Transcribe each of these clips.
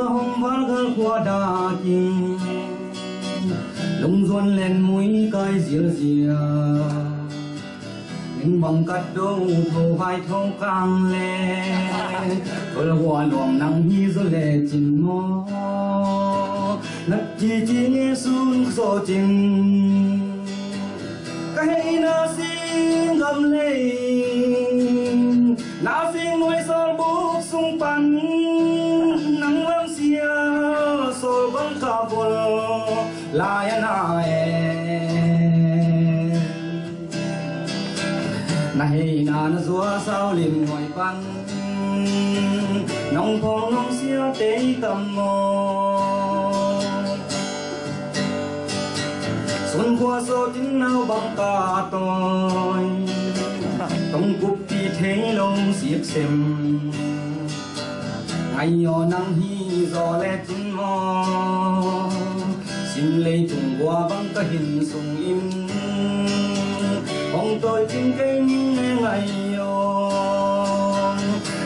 qua hôm vắng gỡ qua đà kinh lung ruồn lên mũi cây dìa dìa những bóng cắt đâu thâu vai thâu càng lên tôi là hoa luồng nắng hi rồi lệ chín mò nát chi chi nghe sun so chinh cái na xin gầm lên na xin nuôi sol bút sung pan nắng vang xia sol vang cả bồn lại này na rúa sao liền ngoài pan nông phong nông xia tế tầm mò xuân qua số chính nào bằng cả tôi công cục thì thế lông xiết xem ngày nhỏ nắng hi gió lẽ chính mò xin lấy trùng qua bằng cả hình sùng im ông tôi tin cây nghe ngày nhỏ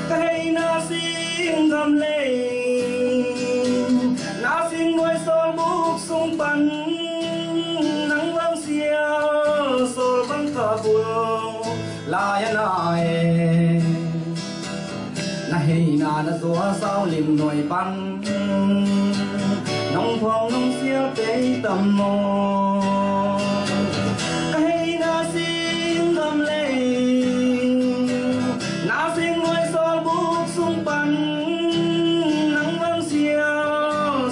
cây na xin gầm lên na xin nuôi son bút sung pan nắng vang xia sol vang cả buồn lại này na gió sao lim nổi pan nông phong nông xia tế tầm mò cây na xin gầm lên na xin nuôi son bút sung pan nắng vang xia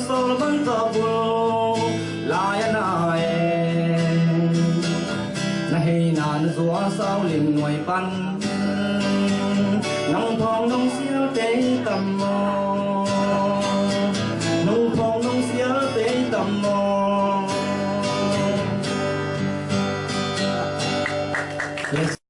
sol vang cả buồn lại này na gió sao lim nổi pan nông phong nông xia tế tầm mò nông phong nông xia tế tầm mò.